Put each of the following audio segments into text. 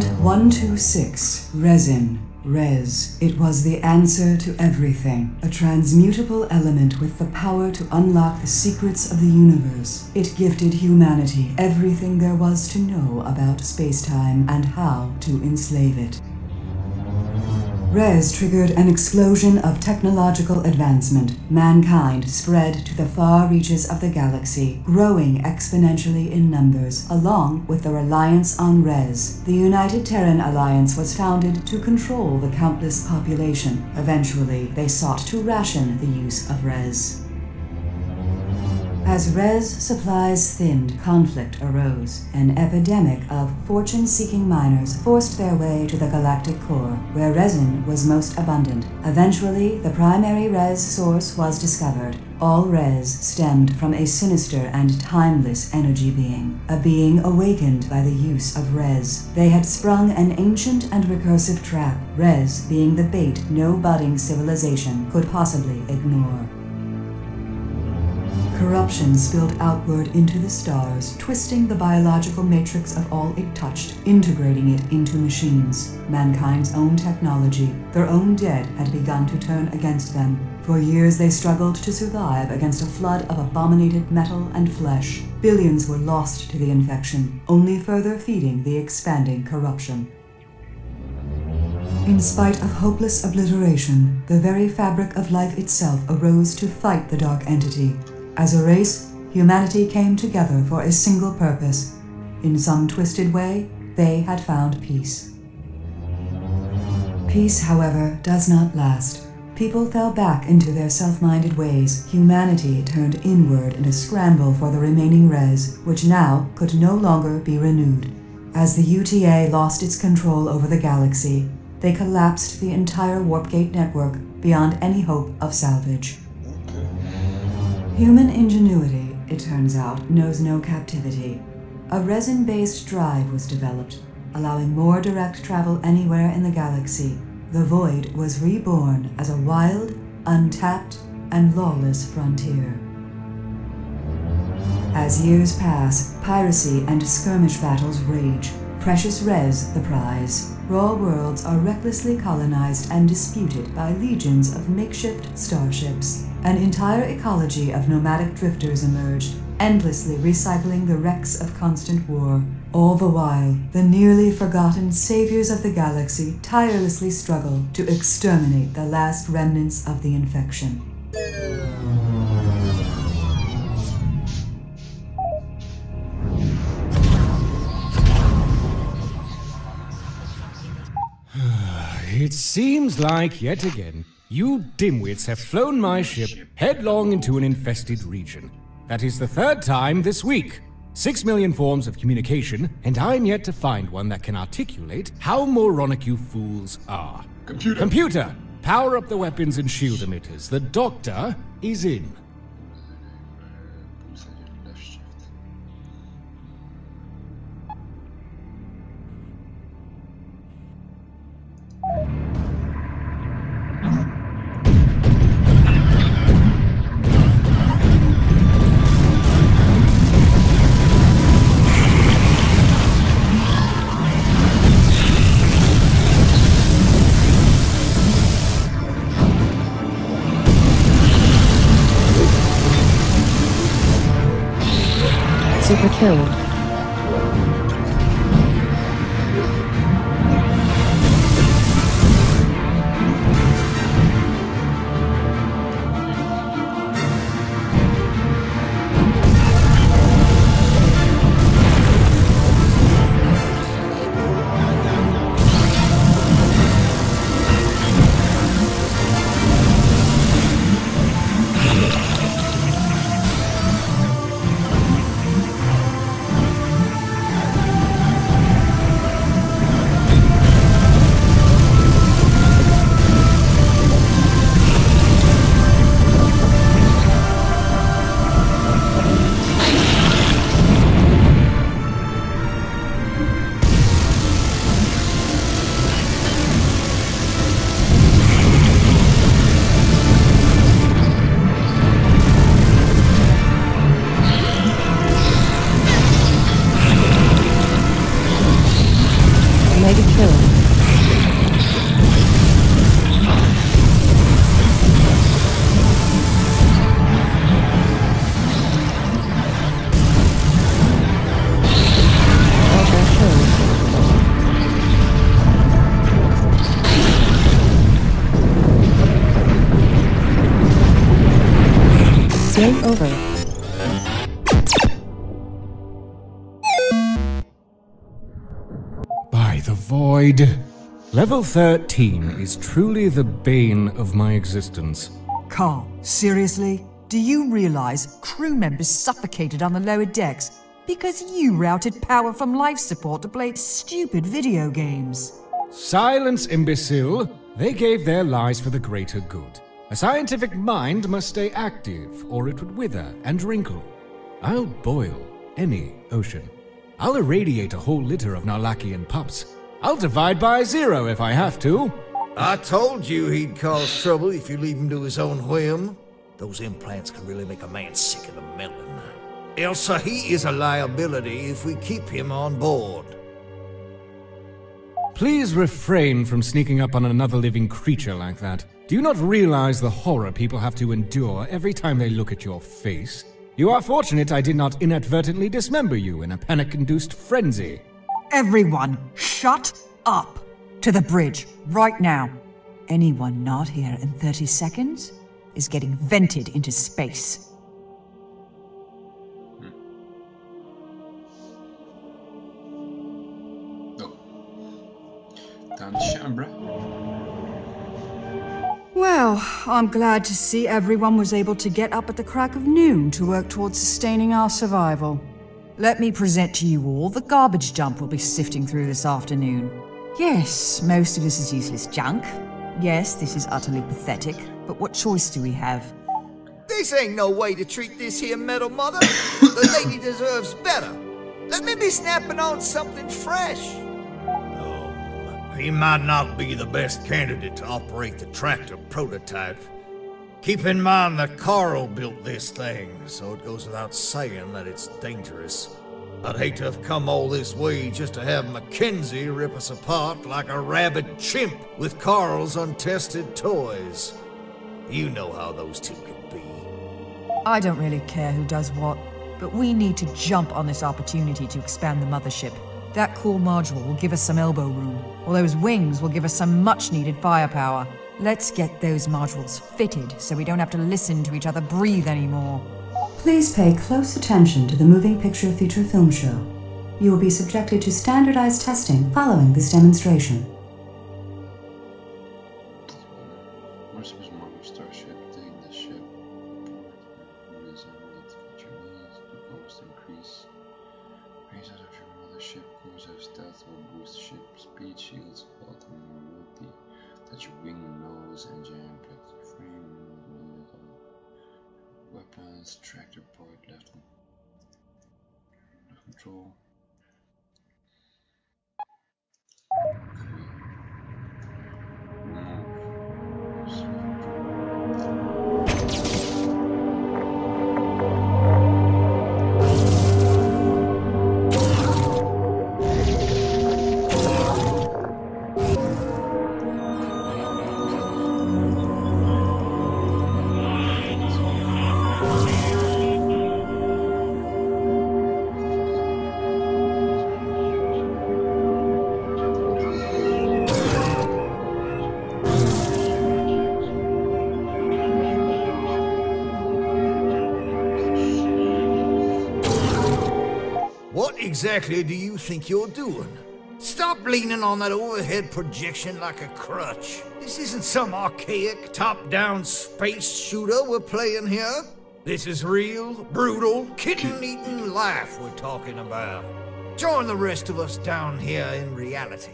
Element 126, resin. Res. It was the answer to everything. A transmutable element with the power to unlock the secrets of the universe. It gifted humanity everything there was to know about space-time and how to enslave it. Res triggered an explosion of technological advancement. Mankind spread to the far reaches of the galaxy, growing exponentially in numbers, along with the reliance on Res. The United Terran Alliance was founded to control the countless population. Eventually, they sought to ration the use of Res. As Res supplies thinned, conflict arose. An epidemic of fortune-seeking miners forced their way to the galactic core, where resin was most abundant. Eventually, the primary Res source was discovered. All Res stemmed from a sinister and timeless energy being, a being awakened by the use of Res. They had sprung an ancient and recursive trap, Res being the bait no budding civilization could possibly ignore. Corruption spilled outward into the stars, twisting the biological matrix of all it touched, integrating it into machines. Mankind's own technology, their own dead, had begun to turn against them. For years they struggled to survive against a flood of abominated metal and flesh. Billions were lost to the infection, only further feeding the expanding corruption. In spite of hopeless obliteration, the very fabric of life itself arose to fight the dark entity. As a race, humanity came together for a single purpose. In some twisted way, they had found peace. Peace, however, does not last. People fell back into their self-minded ways. Humanity turned inward in a scramble for the remaining Res, which now could no longer be renewed. As the UTA lost its control over the galaxy, they collapsed the entire Warpgate network beyond any hope of salvage. Human ingenuity, it turns out, knows no captivity. A resin-based drive was developed, allowing more direct travel anywhere in the galaxy. The Void was reborn as a wild, untapped, and lawless frontier. As years pass, piracy and skirmish battles rage. Precious Res the prize. Raw worlds are recklessly colonized and disputed by legions of makeshift starships. An entire ecology of nomadic drifters emerged, endlessly recycling the wrecks of constant war. All the while, the nearly forgotten saviors of the galaxy tirelessly struggle to exterminate the last remnants of the infection. It seems like, yet again, you dimwits have flown my ship headlong into an infested region. That is the third time this week. 6 million forms of communication, and I'm yet to find one that can articulate how moronic you fools are. Computer, power up the weapons and shield emitters. The doctor is in. Super kill. Mega kill. Game over. By the void. Level 13 is truly the bane of my existence. Carl, seriously? Do you realize crew members suffocated on the lower decks because you routed power from life support to play stupid video games? Silence, imbecile. They gave their lives for the greater good. A scientific mind must stay active, or it would wither and wrinkle. I'll boil any ocean. I'll irradiate a whole litter of Narlakian pups. I'll divide by 0 if I have to. I told you he'd cause trouble if you leave him to his own whim. Those implants can really make a man sick of the melon. Elsa, he is a liability if we keep him on board. Please refrain from sneaking up on another living creature like that. Do you not realize the horror people have to endure every time they look at your face? You are fortunate I did not inadvertently dismember you in a panic-induced frenzy. Everyone, shut up! To the bridge, right now. Anyone not here in 30 seconds is getting vented into space. Well, I'm glad to see everyone was able to get up at the crack of noon to work towards sustaining our survival. Let me present to you all the garbage dump we'll be sifting through this afternoon. Yes, most of this is useless junk. Yes, this is utterly pathetic, but what choice do we have? This ain't no way to treat this here metal mother. The lady deserves better. Let me be snapping on something fresh. He might not be the best candidate to operate the tractor prototype. Keep in mind that Carl built this thing, so it goes without saying that it's dangerous. I'd hate to have come all this way just to have Mackenzie rip us apart like a rabid chimp with Carl's untested toys. You know how those two can be. I don't really care who does what, but we need to jump on this opportunity to expand the mothership. That core module will give us some elbow room, while those wings will give us some much-needed firepower. Let's get those modules fitted so we don't have to listen to each other breathe anymore. Please pay close attention to the moving picture feature film show. You will be subjected to standardized testing following this demonstration. Weapons, tractor port, left control. What exactly do you think you're doing? Stop leaning on that overhead projection like a crutch. This isn't some archaic, top-down space shooter we're playing here. This is real, brutal, kitten-eating life we're talking about. Join the rest of us down here in reality.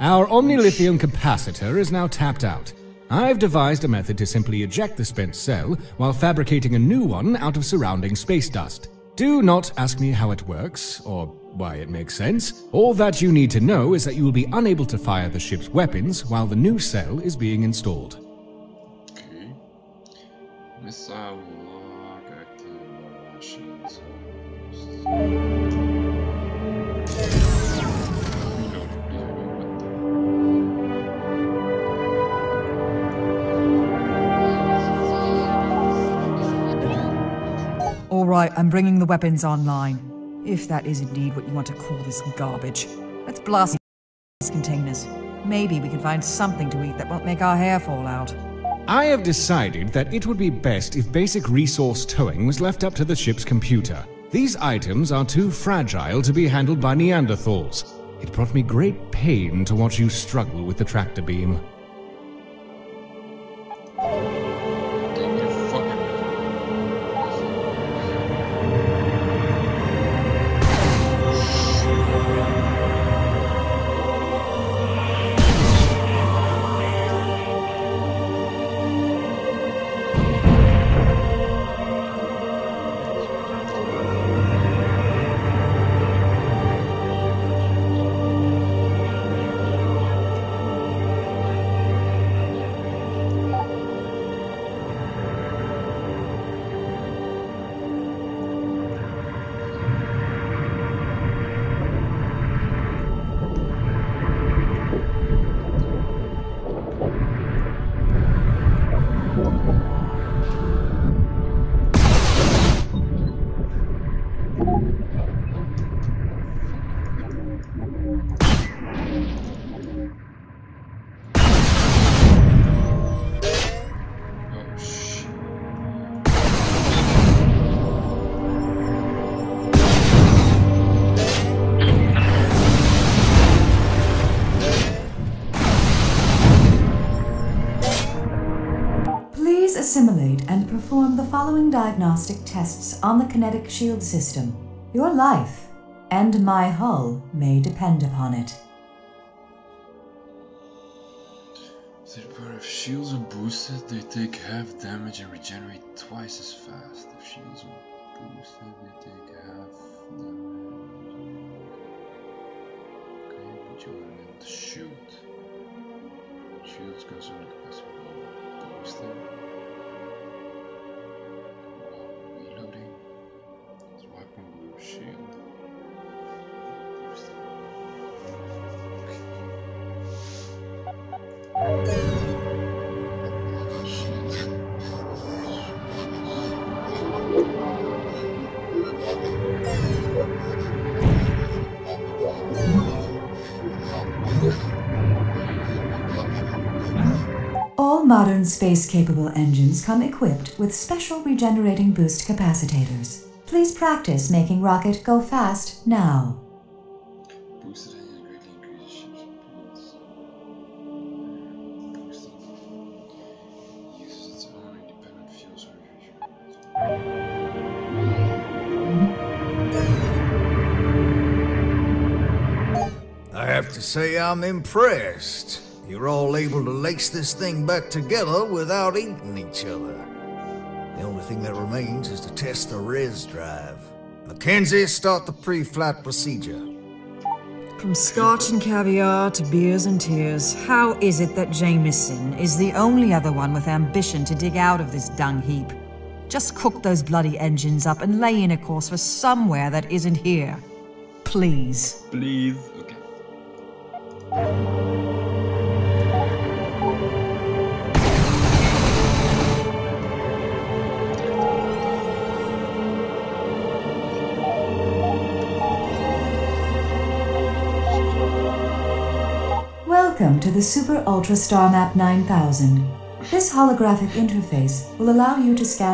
Our omnilithium capacitor is now tapped out. I've devised a method to simply eject the spent cell while fabricating a new one out of surrounding space dust. Do not ask me how it works, or Why, it makes sense. All that you need to know is that you will be unable to fire the ship's weapons while the new cell is being installed. Okay. Missile lock, active machines. All right, I'm bringing the weapons online. If that is indeed what you want to call this garbage. Let's blast these containers. Maybe we can find something to eat that won't make our hair fall out. I have decided that it would be best if basic resource towing was left up to the ship's computer. These items are too fragile to be handled by Neanderthals. It brought me great pain to watch you struggle with the tractor beam. Assimilate and perform the following diagnostic tests on the kinetic shield system. Your life and my hull may depend upon it. If the power of shields are boosted, they take half damage and regenerate twice as fast. If shields are boosted, they take half damage. Okay, but you are able to shoot. Shields consume the capacity of boosted. Reloading. It's weapon group shield. All modern space-capable engines come equipped with special regenerating boost capacitors. Please practice making rocket go fast now. Boosted engine greatly increases ship's performance. Boosted uses its own independent fuel source. I have to say I'm impressed. You're all able to lace this thing back together without eating each other. The only thing that remains is to test the res drive. Mackenzie, start the pre-flight procedure. From scotch and caviar to beers and tears, how is it that Jameson is the only other one with ambition to dig out of this dung heap? Just cook those bloody engines up and lay in a course for somewhere that isn't here. Please. Please. Okay. Welcome to the Super Ultra Star Map 9000. This holographic interface will allow you to scan